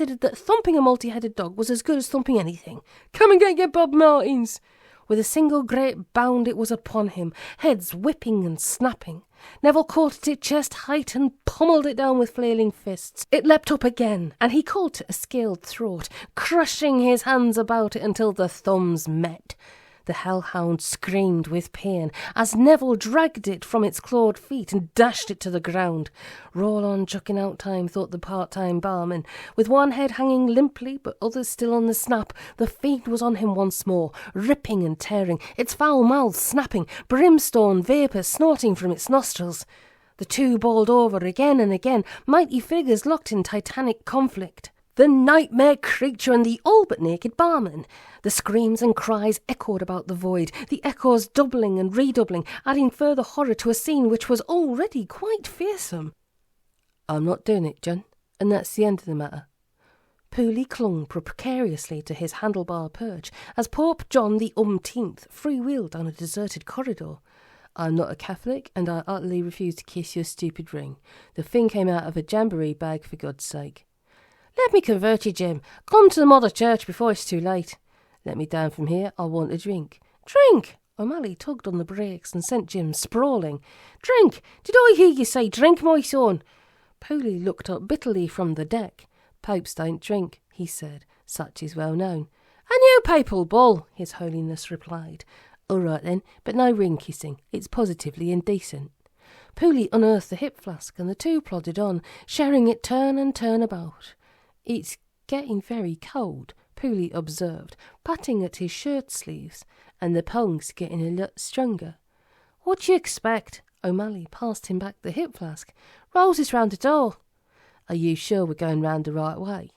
considered that thumping a multi-headed dog was as good as thumping anything. "Come and get your Bob Martins!" With a single great bound it was upon him, heads whipping and snapping. Neville caught it at chest height and pummelled it down with flailing fists. It leapt up again, and he caught a scaled throat, crushing his hands about it until the thumbs met. The hellhound screamed with pain as Neville dragged it from its clawed feet and dashed it to the ground. Roll on chucking out time, thought the part-time barman. With one head hanging limply, but others still on the snap, the fiend was on him once more, ripping and tearing, its foul mouth snapping, brimstone vapour snorting from its nostrils. The two bowled over again and again, mighty figures locked in titanic conflict. The nightmare creature and the all but naked barman. The screams and cries echoed about the void, the echoes doubling and redoubling, adding further horror to a scene which was already quite fearsome. "I'm not doing it, John, and that's the end of the matter." Pooley clung precariously to his handlebar perch as Pope John the umpteenth freewheeled down a deserted corridor. "I'm not a Catholic, and I utterly refuse to kiss your stupid ring. The thing came out of a jamboree bag, for God's sake." "Let me convert you, Jim. Come to the mother church before it's too late." "Let me down from here. I want a drink." "Drink!" Omally tugged on the brakes and sent Jim sprawling. "Drink! Did I hear you say drink, my son?" Pooley looked up bitterly from the deck. "Popes don't drink," he said. "Such is well known." "And you, papal bull," His Holiness replied. "All right then, but no ring kissing. It's positively indecent." Pooley unearthed the hip flask, and the two plodded on, sharing it turn and turn about. "It's getting very cold," Pooley observed, patting at his shirt sleeves, "and the pong's getting a lot stronger." "What do you expect?" Omally passed him back the hip flask. "Roses round the door." "Are you sure we're going round the right way?"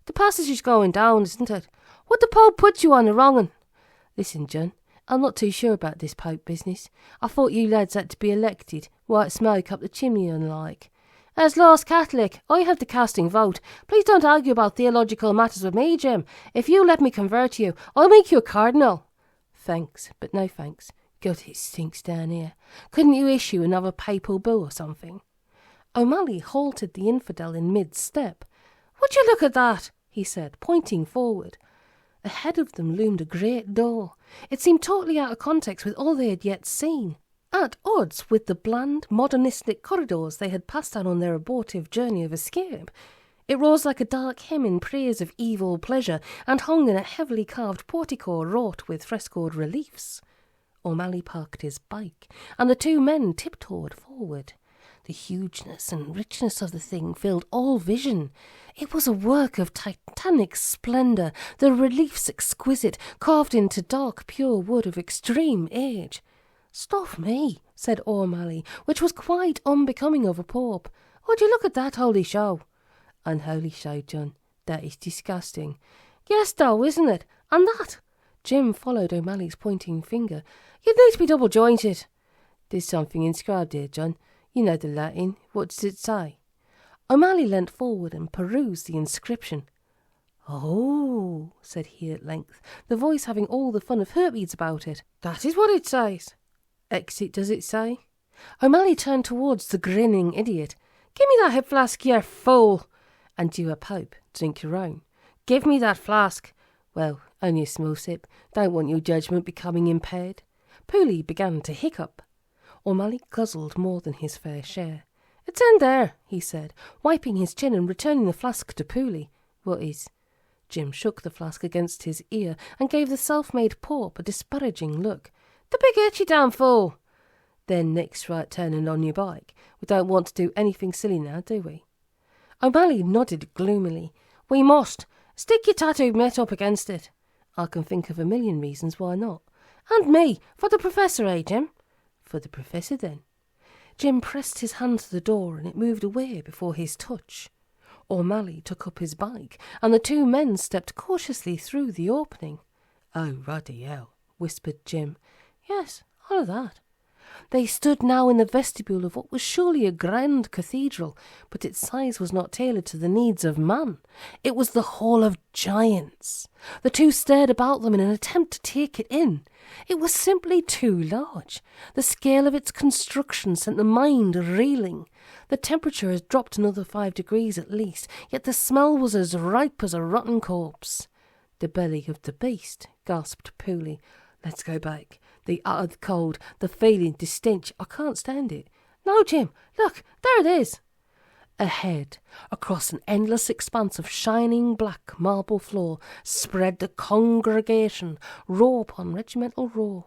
"The passage is going down, isn't it? Would the Pope put you on the wrong 'un?" "Listen, John, I'm not too sure about this Pope business. I thought you lads had to be elected, white smoke up the chimney and the like." "As Lord's Catholic, I have the casting vote. Please don't argue about theological matters with me, Jim. If you let me convert you, I'll make you a cardinal." "Thanks, but no thanks. God, it stinks down here. Couldn't you issue another papal bull or something?" Omally halted the infidel in mid-step. "Would you look at that?" he said, pointing forward. Ahead of them loomed a great door. It seemed totally out of context with all they had yet seen, at odds with the bland, modernistic corridors they had passed down on their abortive journey of escape. It rose like a dark hymn in praise of evil pleasure, and hung in a heavily carved portico wrought with frescoed reliefs. Omally parked his bike, and the two men tiptoed forward. The hugeness and richness of the thing filled all vision. It was a work of titanic splendour, the reliefs exquisite, carved into dark pure wood of extreme age. "Stuff me," said Omally, which was quite unbecoming of a pope. "Would you look at that holy show?" "Unholy show, John. That is disgusting." "Yes, though, isn't it? And that?" Jim followed O'Malley's pointing finger. "You'd need to be double-jointed." "There's something inscribed here, John. You know the Latin. What does it say?" Omally leant forward and perused the inscription. "Oh," said he at length, the voice having all the fun of herpes about it. "That is what it says." "Exit, does it say?" Omally turned towards the grinning idiot. "Give me that hip flask, you fool." "And you a pope. Drink your own." "Give me that flask." "Well, only a small sip. Don't want your judgment becoming impaired." Pooley began to hiccup. Omally guzzled more than his fair share. "It's in there," he said, wiping his chin and returning the flask to Pooley. "What is?" Jim shook the flask against his ear and gave the self-made Pope a disparaging look. "The big itchy damn fool." "Then next right turning on your bike. We don't want to do anything silly now, do we?" Omally nodded gloomily. "We must. Stick your tattooed mitt up against it." "I can think of a million reasons why not." "And me. For the Professor, eh, Jim?" "For the Professor, then." Jim pressed his hand to the door, and it moved away before his touch. Omally took up his bike, and the two men stepped cautiously through the opening. "Oh, ruddy hell," whispered Jim. "Yes, all of that." They stood now in the vestibule of what was surely a grand cathedral, but its size was not tailored to the needs of man. It was the Hall of Giants. The two stared about them in an attempt to take it in. It was simply too large. The scale of its construction sent the mind reeling. The temperature had dropped another 5 degrees at least, yet the smell was as ripe as a rotten corpse. "The belly of the beast," gasped Pooley. "Let's go back. The utter cold, the feeling, the stench, I can't stand it." "No, Jim, look, there it is." Ahead, across an endless expanse of shining black marble floor, spread the congregation, row upon regimental row.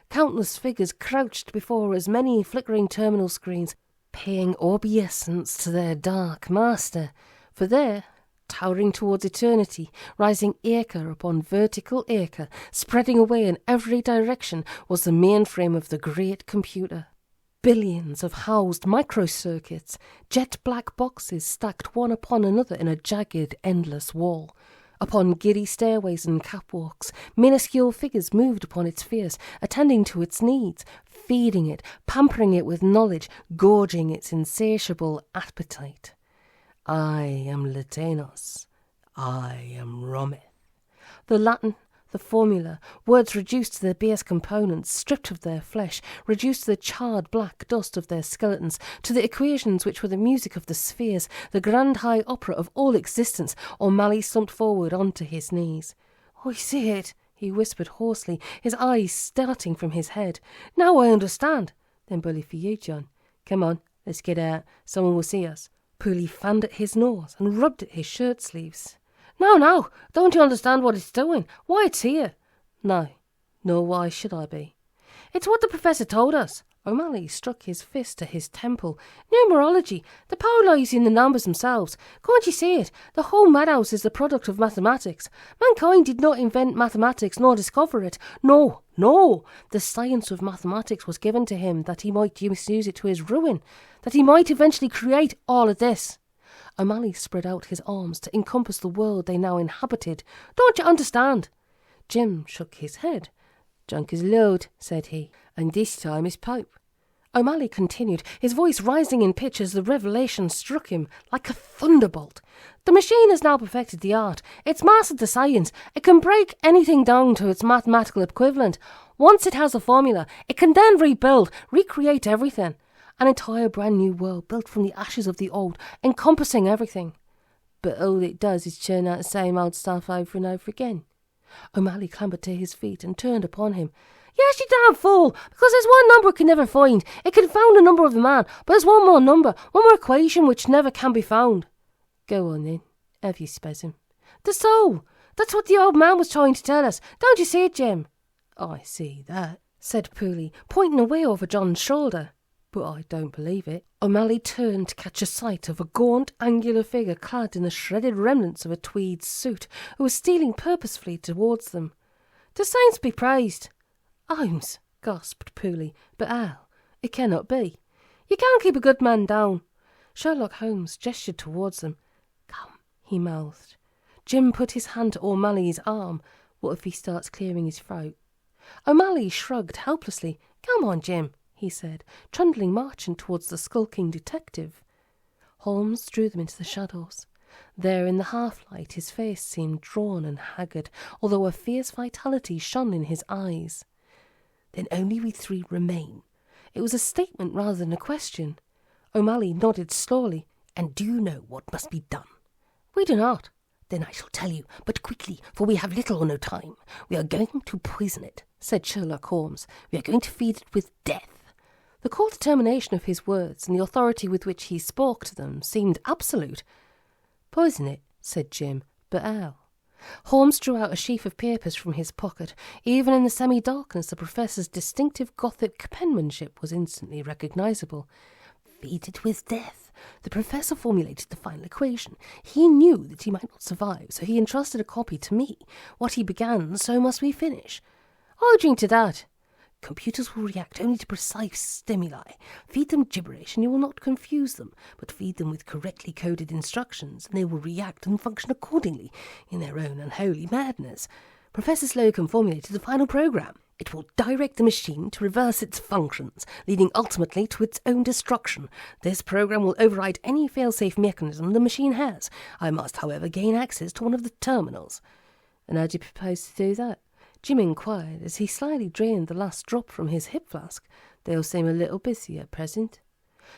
Countless figures crouched before as many flickering terminal screens, paying obeisance to their dark master. For there, towering towards eternity, rising acre upon vertical acre, spreading away in every direction, was the mainframe of the great computer. Billions of housed microcircuits, jet-black boxes stacked one upon another in a jagged, endless wall. Upon giddy stairways and catwalks, minuscule figures moved upon its face, attending to its needs, feeding it, pampering it with knowledge, gorging its insatiable appetite. "I am Latanos. I am Rometh." The Latin, the formula, words reduced to their base components, stripped of their flesh, reduced to the charred black dust of their skeletons, to the equations which were the music of the spheres, the grand high opera of all existence. Omally slumped forward onto his knees. "I see it," he whispered hoarsely, his eyes starting from his head. "Now I understand." "Then bully for you, John. Come on, let's get out. Someone will see us." Pooley fanned at his nose and rubbed at his shirt sleeves. No, don't you understand what it's doing? Why it's here?" "No, nor why should I be?" "It's what the Professor told us. Omally struck his fist to his temple. Numerology. The power lies in the numbers themselves. Can't you see it? The whole madhouse is the product of mathematics. Mankind did not invent mathematics nor discover it. No. The science of mathematics was given to him that he might misuse it to his ruin, that he might eventually create all of this. Omally spread out his arms to encompass the world they now inhabited. Don't you understand? Jim shook his head. Drunk as load, said he, and this time is Pope. Omally continued, his voice rising in pitch as the revelation struck him like a thunderbolt. The machine has now perfected the art. It's mastered the science. It can break anything down to its mathematical equivalent. Once it has a formula, it can then rebuild, recreate everything. An entire brand new world built from the ashes of the old, encompassing everything. But all it does is churn out the same old stuff over and over again. Omally clambered to his feet and turned upon him. Yes, you damn fool, because there's one number it can never find. It can found the number of the man, but there's one more number, one more equation which never can be found. Go on then, have you spasm. The soul! That's what the old man was trying to tell us. Don't you see it, Jim? I see that, said Pooley, pointing away over John's shoulder. But I don't believe it. Omally turned to catch a sight of a gaunt, angular figure clad in the shredded remnants of a tweed suit, who was stealing purposefully towards them. The saints be praised. Holmes, gasped Pooley, but how? It cannot be. You can't keep a good man down. Sherlock Holmes gestured towards them. Come, he mouthed. Jim put his hand to O'Malley's arm. What if he starts clearing his throat? Omally shrugged helplessly. Come on, Jim, he said, trundling marching towards the skulking detective. Holmes drew them into the shadows. There in the half-light his face seemed drawn and haggard, although a fierce vitality shone in his eyes. Then only we three remain. It was a statement rather than a question. Omally nodded slowly. And do you know what must be done? We do not. Then I shall tell you, but quickly, for we have little or no time. We are going to poison it, said Sherlock Holmes. We are going to feed it with death. The cold determination of his words and the authority with which he spoke to them seemed absolute. Poison it, said Jim, but how? Holmes drew out a sheaf of papers from his pocket. Even in the semi-darkness, the professor's distinctive Gothic penmanship was instantly recognisable. Feed it with death. The professor formulated the final equation. He knew that he might not survive, so he entrusted a copy to me. What he began, so must we finish. I'll drink to that. Computers will react only to precise stimuli. Feed them gibberish and you will not confuse them, but feed them with correctly coded instructions and they will react and function accordingly in their own unholy madness. Professor Slocum formulated the final program. It will direct the machine to reverse its functions, leading ultimately to its own destruction. This program will override any fail-safe mechanism the machine has. I must, however, gain access to one of the terminals. And how do you propose to do that? Jim inquired as he slyly drained the last drop from his hip flask. They'll seem a little busy at present.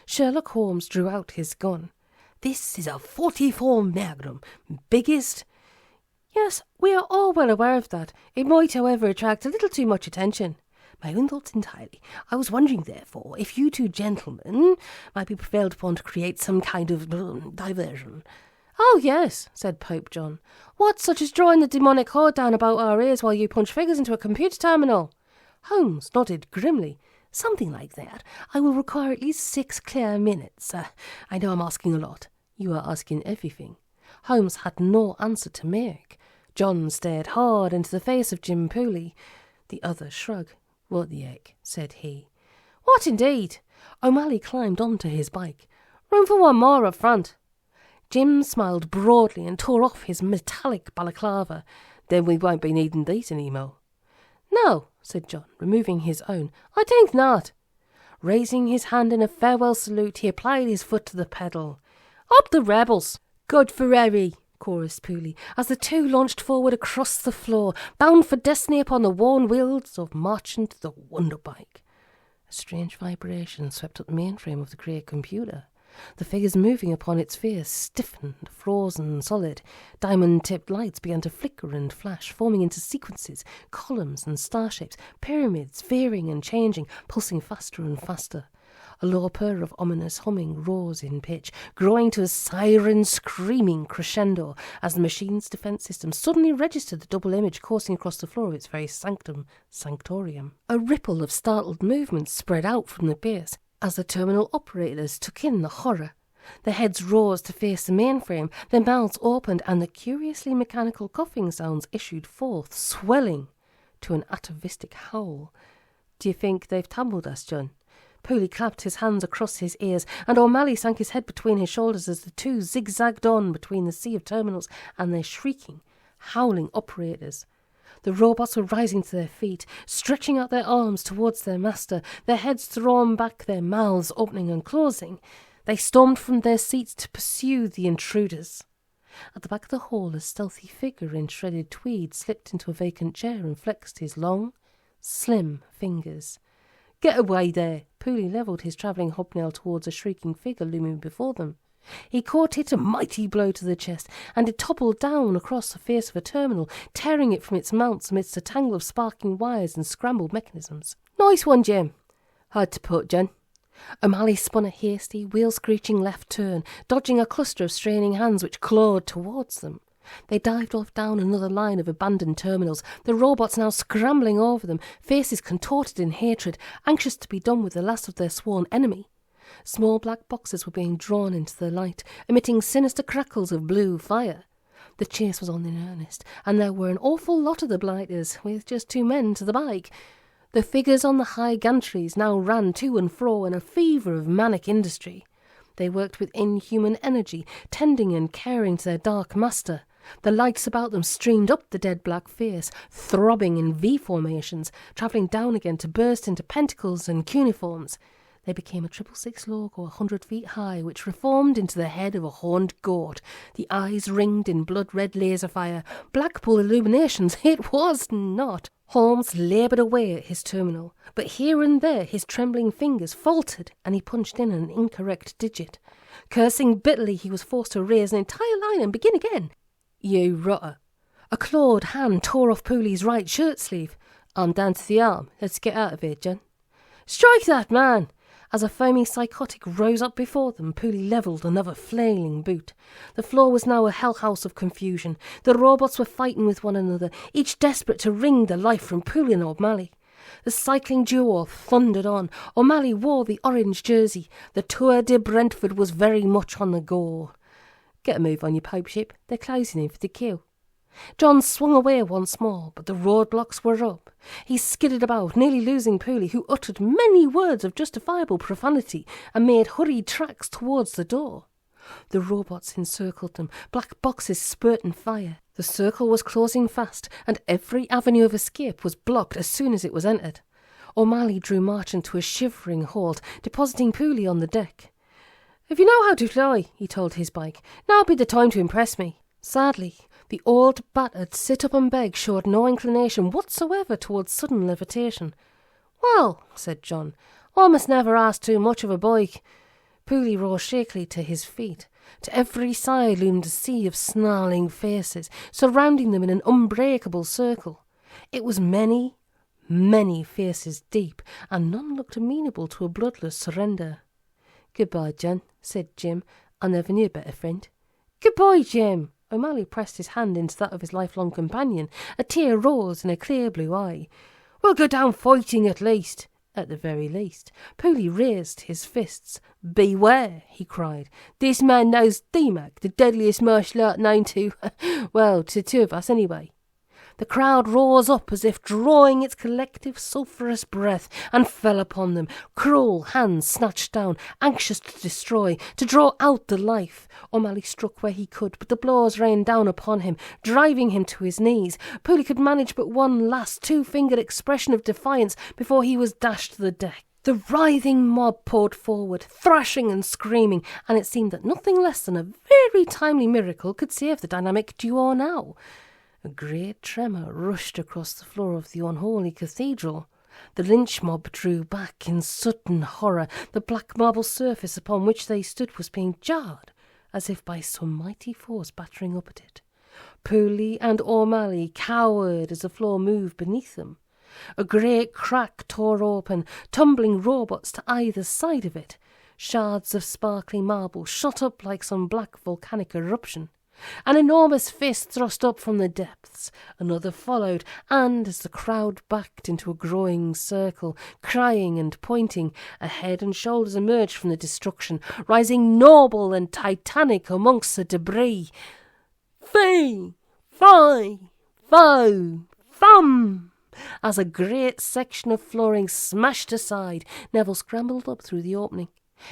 Sherlock Holmes drew out his gun. This is a 44 Magnum, biggest... Yes, we are all well aware of that. It might, however, attract a little too much attention. My own thoughts entirely. I was wondering, therefore, if you two gentlemen might be prevailed upon to create some kind of diversion. Oh, yes, said Pope John. What, such as drawing the demonic horde down about our ears while you punch figures into a computer terminal? Holmes nodded grimly. Something like that. I will require at least 6 clear minutes. I know I'm asking a lot. You are asking everything. Holmes had no answer to make. John stared hard into the face of Jim Pooley. The other shrugged. What the heck, said he. What indeed? Omally climbed onto his bike. Room for one more up front. Jim smiled broadly and tore off his metallic balaclava. Then we won't be needing these anymore. No, said John, removing his own. I think not. Raising his hand in a farewell salute, he applied his foot to the pedal. Up the rebels! Good for Harry, chorused Pooley, as the two launched forward across the floor, bound for destiny upon the worn wheels of Marchant the Wonder Bike. A strange vibration swept up the mainframe of the great computer. The figures moving upon its sphere stiffened, frozen solid. Diamond-tipped lights began to flicker and flash, forming into sequences, columns and star shapes, pyramids veering and changing, pulsing faster and faster. A low purr of ominous humming rose in pitch, growing to a siren screaming crescendo as the machine's defence system suddenly registered the double image coursing across the floor of its very sanctorium. A ripple of startled movement spread out from the base as the terminal operators took in the horror. Their heads rose to face the mainframe, their mouths opened, and the curiously mechanical coughing sounds issued forth, swelling to an atavistic howl. "Do you think they've tumbled us, John?" Pooley clapped his hands across his ears, and Omally sank his head between his shoulders as the two zigzagged on between the sea of terminals and their shrieking, howling operators. The robots were rising to their feet, stretching out their arms towards their master, their heads thrown back, their mouths opening and closing. They stormed from their seats to pursue the intruders. At the back of the hall, a stealthy figure in shredded tweed slipped into a vacant chair and flexed his long, slim fingers. "Get away there!" Pooley levelled his travelling hobnail towards a shrieking figure looming before them. He caught it a mighty blow to the chest, and it toppled down across the face of a terminal, tearing it from its mounts amidst a tangle of sparking wires and scrambled mechanisms. "Nice one, Jim." "Hard to put, John." Omally spun a hasty, wheel-screeching left turn, dodging a cluster of straining hands which clawed towards them. They dived off down another line of abandoned terminals, the robots now scrambling over them, faces contorted in hatred, anxious to be done with the last of their sworn enemy. Small black boxes were being drawn into the light, emitting sinister crackles of blue fire. The chase was on in earnest, and there were an awful lot of the blighters, with just 2 men to the bike. The figures on the high gantries now ran to and fro in a fever of manic industry. They worked with inhuman energy, tending and caring to their dark master. The lights about them streamed up the dead black face, throbbing in V formations, travelling down again to burst into pentacles and cuneiforms. They became a 666 logo 100 feet high, which reformed into the head of a horned goat, the eyes ringed in blood-red laser fire. Blackpool illuminations, it was not. Holmes laboured away at his terminal, but here and there his trembling fingers faltered, and he punched in an incorrect digit. Cursing bitterly, he was forced to erase an entire line and begin again. "You rotter." A clawed hand tore off Pooley's right shirt sleeve. "I'm down to the arm. Let's get out of here, John." "Strike that man!" As a foaming psychotic rose up before them, Pooley levelled another flailing boot. The floor was now a hell-house of confusion. The robots were fighting with one another, each desperate to wring the life from Pooley and Omally. The cycling duo thundered on. Omally wore the orange jersey. The Tour de Brentford was very much on the go. "Get a move on your pipe ship. They're closing in for the queue." John swung away once more, but the roadblocks were up. He skidded about, nearly losing Pooley, who uttered many words of justifiable profanity and made hurried tracks towards the door. The robots encircled them, black boxes spurting fire. The circle was closing fast, and every avenue of escape was blocked as soon as it was entered. Omally drew Marchant to a shivering halt, depositing Pooley on the deck. "If you know how to fly," he told his bike, "now be the time to impress me." Sadly, the old battered sit-up-and-beg showed no inclination whatsoever towards sudden levitation. "Well," said John, "I must never ask too much of a bike." Pooley rose shakily to his feet. To every side loomed a sea of snarling faces, surrounding them in an unbreakable circle. It was many, many faces deep, and none looked amenable to a bloodless surrender. "Goodbye, John," said Jim. "I never knew a better friend." "Goodbye, Jim." Omally pressed his hand into that of his lifelong companion. A tear rose in a clear blue eye. "We'll go down fighting at least." "At the very least." Pooley raised his fists. "Beware," he cried. "This man knows DMAC, the deadliest martial art known to, well, to 2 of us anyway." The crowd rose up as if drawing its collective sulphurous breath, and fell upon them. Cruel hands snatched down, anxious to destroy, to draw out the life. Omally struck where he could, but the blows rained down upon him, driving him to his knees. Pooley could manage but one last 2-fingered expression of defiance before he was dashed to the deck. The writhing mob poured forward, thrashing and screaming, and it seemed that nothing less than a very timely miracle could save the dynamic duo now. A great tremor rushed across the floor of the unholy cathedral. The lynch mob drew back in sudden horror. The black marble surface upon which they stood was being jarred, as if by some mighty force battering up at it. Pooley and Omally cowered as the floor moved beneath them. A great crack tore open, tumbling robots to either side of it. Shards of sparkling marble shot up like some black volcanic eruption. An enormous fist thrust up from the depths. Another followed, and as the crowd backed into a growing circle, crying and pointing, a head and shoulders emerged from the destruction, rising noble and titanic amongst the debris. Fee! Fi! Fo! Fum! As a great section of flooring smashed aside, Neville scrambled up through the opening.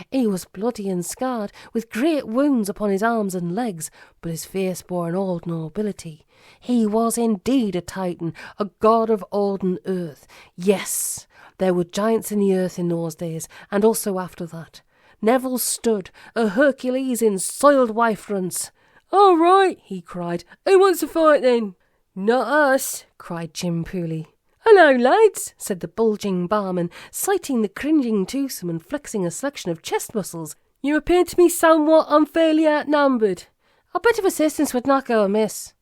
He was bloody and scarred, with great wounds upon his arms and legs, but his face bore an old nobility. He was indeed a Titan, a god of olden earth. Yes, there were giants in the earth in those days, and also after that. Neville stood, a Hercules in soiled wife-runts. "All right," he cried. "Who wants to fight then?" "Not us," cried Jim Pooley. "Hello, lads," said the bulging barman, sighting the cringing twosome and flexing a selection of chest muscles. "You appear to me somewhat unfairly outnumbered. A bit of assistance would not go amiss."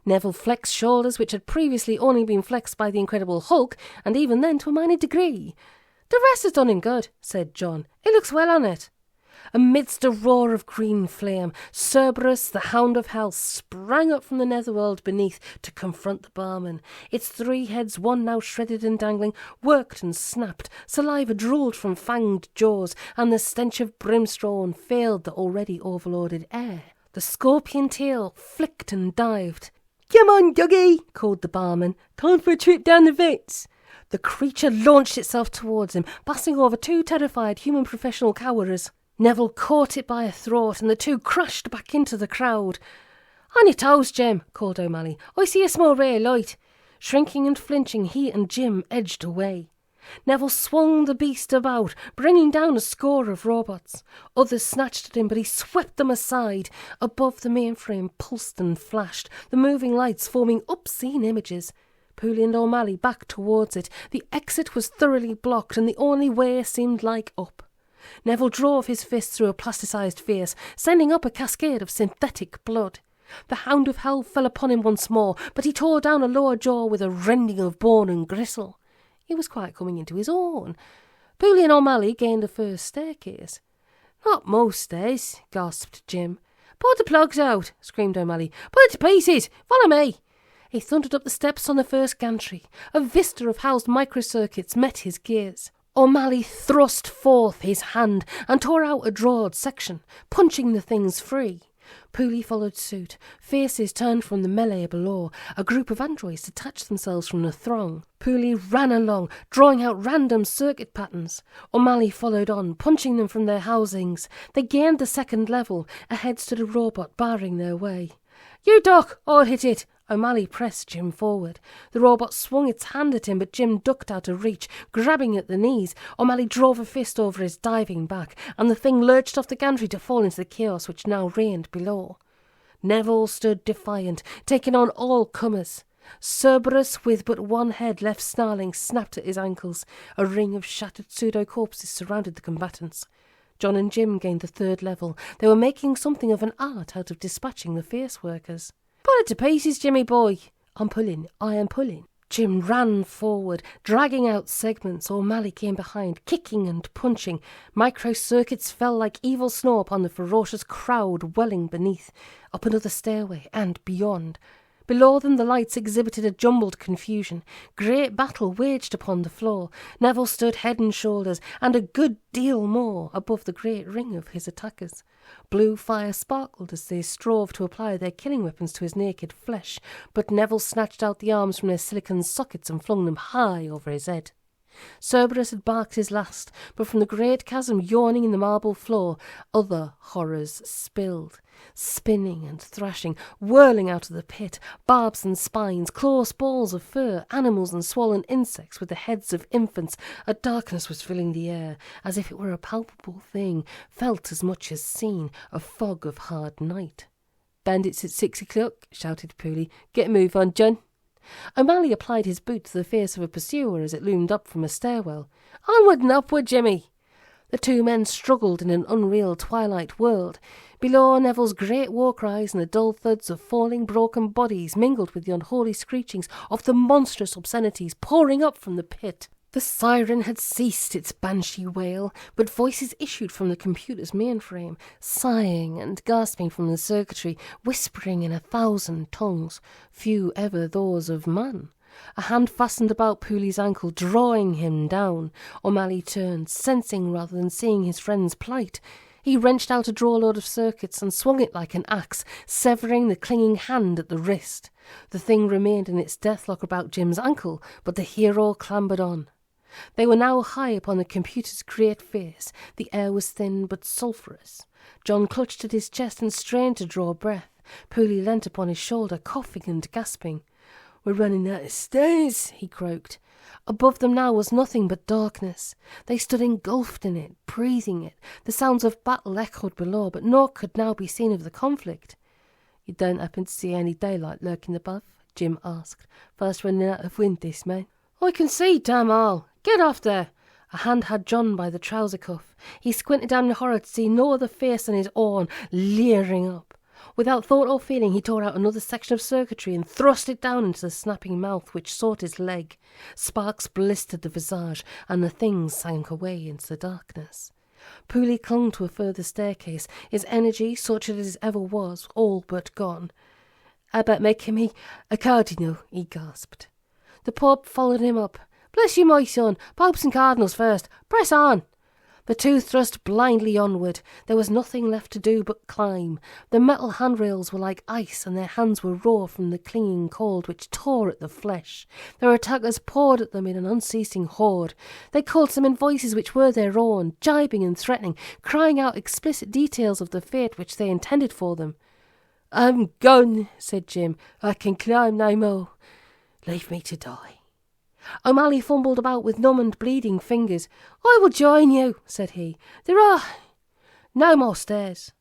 Neville flexed shoulders which had previously only been flexed by the Incredible Hulk, and even then to a minor degree. "The rest has done him good," said John. "He looks well on it." Amidst a roar of green flame, Cerberus, the Hound of Hell, sprang up from the netherworld beneath to confront the barman. Its 3 heads, one now shredded and dangling, worked and snapped, saliva drooled from fanged jaws, and the stench of brimstone filled the already overloaded air. The scorpion tail flicked and dived. "Come on, Dougie," called the barman. "Time for a trip down the vents." The creature launched itself towards him, passing over 2 terrified human professional cowerers. Neville caught it by a throat, and the 2 crashed back into the crowd. "On your toes, Jim," called Omally. "I see a small ray of light." Shrinking and flinching, he and Jim edged away. Neville swung the beast about, bringing down a score of robots. Others snatched at him, but he swept them aside. Above the mainframe pulsed and flashed, the moving lights forming obscene images. Pooley and Omally backed towards it. The exit was thoroughly blocked, and the only way seemed like up. Neville drove his fist through a plasticized face, sending up a cascade of synthetic blood. The Hound of Hell fell upon him once more, but he tore down a lower jaw with a rending of bone and gristle. He was quite coming into his own. Pooley and Omally gained the first staircase. "Not most stairs," gasped Jim. "Put the plugs out," screamed Omally. "Put it to pieces. Follow me." He thundered up the steps on the first gantry. A vista of housed microcircuits met his gaze. Omally thrust forth his hand and tore out a drawed section, punching the things free. Pooley followed suit. Faces turned from the melee below. A group of androids detached themselves from the throng. Pooley ran along, drawing out random circuit patterns. Omally followed on, punching them from their housings. They gained the second level. Ahead stood a robot, barring their way. "You duck, I'll hit it." Omally pressed Jim forward. The robot swung its hand at him, but Jim ducked out of reach, grabbing at the knees. Omally drove a fist over his diving back, and the thing lurched off the gantry to fall into the chaos which now reigned below. Neville stood defiant, taking on all comers. Cerberus, with but one head left snarling, snapped at his ankles. A ring of shattered pseudo-corpses surrounded the combatants. John and Jim gained the third level. They were making something of an art out of dispatching the face workers. "Pull it to pieces, Jimmy boy." "I'm pulling, I am pulling." Jim ran forward, dragging out segments. Omally came behind, kicking and punching. Microcircuits fell like evil snow upon the ferocious crowd welling beneath, up another stairway, and beyond. Below them the lights exhibited a jumbled confusion. Great battle waged upon the floor. Neville stood head and shoulders, and a good deal more, above the great ring of his attackers. Blue fire sparkled as they strove to apply their killing weapons to his naked flesh, but Neville snatched out the arms from their silicon sockets and flung them high over his head. Cerberus had barked his last, but from the great chasm yawning in the marble floor, other horrors spilled. Spinning and thrashing, whirling out of the pit, barbs and spines, close balls of fur, animals and swollen insects with the heads of infants. A darkness was filling the air, as if it were a palpable thing, felt as much as seen, a fog of hard night. "Bandits at 6 o'clock, shouted Pooley. "Get a move on, John." Omally applied his boot to the face of a pursuer as it loomed up from a stairwell. "Onward and upward, Jimmy." The two men struggled in an unreal twilight world. Below, Neville's great war cries and the dull thuds of falling broken bodies mingled with the unholy screechings of the monstrous obscenities pouring up from the pit. The siren had ceased its banshee wail, but voices issued from the computer's mainframe, sighing and gasping from the circuitry, whispering in 1,000 tongues, few ever those of man. A hand fastened about Pooley's ankle, drawing him down. Omally turned, sensing rather than seeing his friend's plight. He wrenched out a draw-load of circuits and swung it like an axe, severing the clinging hand at the wrist. The thing remained in its deathlock about Jim's ankle, but the hero clambered on. They were now high upon the computer's great face. The air was thin but sulphurous. John clutched at his chest and strained to draw breath. Pooley leant upon his shoulder, coughing and gasping. "We're running out of stairs," he croaked. Above them now was nothing but darkness. They stood engulfed in it, breathing it. The sounds of battle echoed below, but naught could now be seen of the conflict. "You don't happen to see any daylight lurking above?" Jim asked. "Fast running out of wind, this man." "I can see, damn all. Get off there." A hand had John by the trouser cuff. He squinted down in horror to see no other face than his own, leering up. Without thought or feeling, he tore out another section of circuitry and thrust it down into the snapping mouth which sought his leg. Sparks blistered the visage, and the thing sank away into the darkness. Pooley clung to a further staircase, his energy, such as it ever was, all but gone. "How about making me a cardinal?" he gasped. The Pope followed him up. "Bless you, my son, popes and cardinals first. Press on." The two thrust blindly onward. There was nothing left to do but climb. The metal handrails were like ice, and their hands were raw from the clinging cold which tore at the flesh. Their attackers poured at them in an unceasing horde. They called them in voices which were their own, gibing and threatening, crying out explicit details of the fate which they intended for them. "I'm gone," said Jim. "I can climb no more. Leave me to die." Omally fumbled about with numb and bleeding fingers. "I will join you," said he. "There are no more stairs."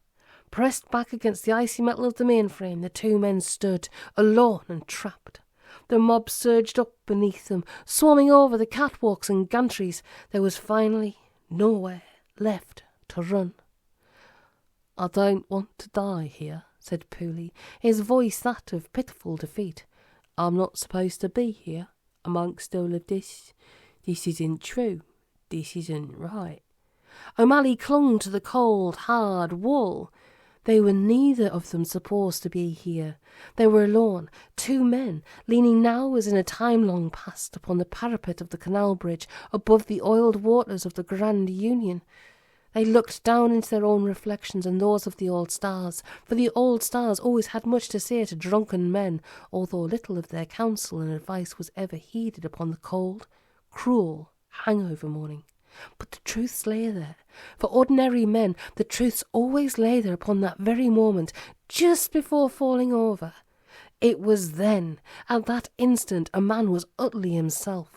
Pressed back against the icy metal of the mainframe, the two men stood, alone and trapped. The mob surged up beneath them, swarming over the catwalks and gantries. There was finally nowhere left to run. "I don't want to die here," said Pooley, his voice that of pitiful defeat. "I'm not supposed to be here. Amongst all of this. This isn't true. This isn't right." Omally clung to the cold, hard wall. They were neither of them supposed to be here. They were alone, two men, leaning now as in a time long past upon the parapet of the canal bridge above the oiled waters of the Grand Union. They looked down into their own reflections and those of the old stars, for the old stars always had much to say to drunken men, although little of their counsel and advice was ever heeded upon the cold, cruel hangover morning. But the truths lay there. For ordinary men, the truths always lay there upon that very moment, just before falling over. It was then, at that instant, a man was utterly himself.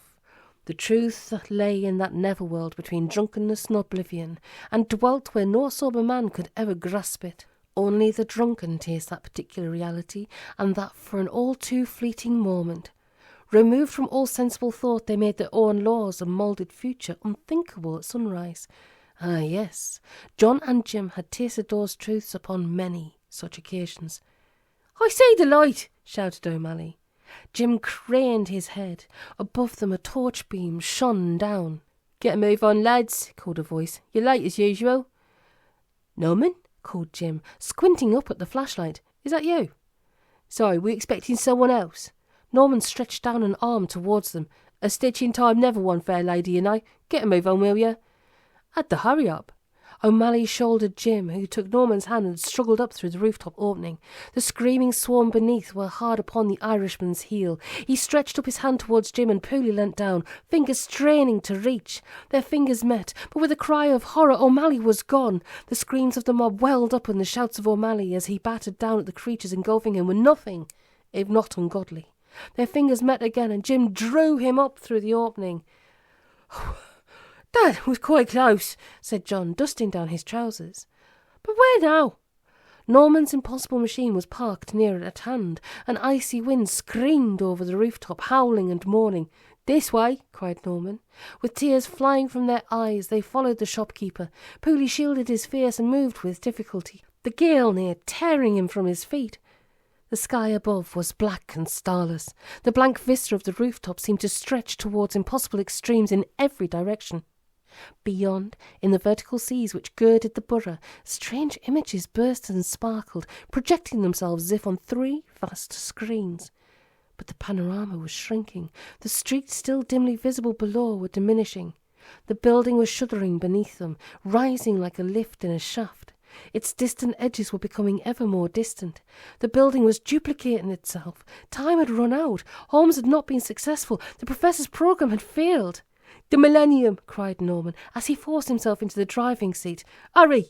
The truth that lay in that netherworld between drunkenness and oblivion, and dwelt where no sober man could ever grasp it. Only the drunken taste that particular reality, and that for an all too fleeting moment. Removed from all sensible thought, they made their own laws and moulded future unthinkable at sunrise. Ah, yes, John and Jim had tasted those truths upon many such occasions. "I see the light!" shouted Omally. Jim craned his head. Above them a torch beam shone down. "Get a move on, lads," called a voice. "You're late as usual." "Norman?" called Jim, squinting up at the flashlight. "Is that you?" "Sorry, we're expecting someone else." Norman stretched down an arm towards them. "A stitch in time, never one, fair lady, you know. Get a move on, will you?" "Had to hurry up." Omally shouldered Jim, who took Norman's hand and struggled up through the rooftop opening. The screaming swarm beneath were hard upon the Irishman's heel. He stretched up his hand towards Jim, and Pooley leant down, fingers straining to reach. Their fingers met, but with a cry of horror, Omally was gone. The screams of the mob welled up, and the shouts of Omally as he battered down at the creatures engulfing him were nothing, if not ungodly. Their fingers met again, and Jim drew him up through the opening. "That was quite close," said John, dusting down his trousers. "But where now?" Norman's impossible machine was parked near at hand. An icy wind screamed over the rooftop, howling and mourning. "This way," cried Norman. With tears flying from their eyes, they followed the shopkeeper. Pooley shielded his face and moved with difficulty, the gale near tearing him from his feet. The sky above was black and starless. The blank vista of the rooftop seemed to stretch towards impossible extremes in every direction. Beyond, in the vertical seas which girded the borough, strange images burst and sparkled, projecting themselves as if on 3 vast screens. But the panorama was shrinking. The streets still dimly visible below were diminishing. The building was shuddering beneath them, rising like a lift in a shaft. Its distant edges were becoming ever more distant. The building was duplicating itself. Time had run out. Holmes had not been successful. The professor's programme had failed. "The millennium!" cried Norman, as he forced himself into the driving seat. "Hurry!"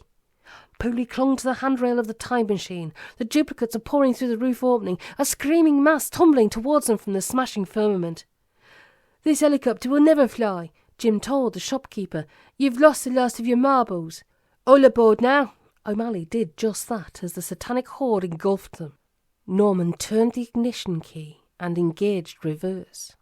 Pooley clung to the handrail of the time machine. The duplicates are pouring through the roof opening, a screaming mass tumbling towards them from the smashing firmament. "This helicopter will never fly," Jim told the shopkeeper. "You've lost the last of your marbles." "All aboard now." Omally did just that as the satanic horde engulfed them. Norman turned the ignition key and engaged reverse.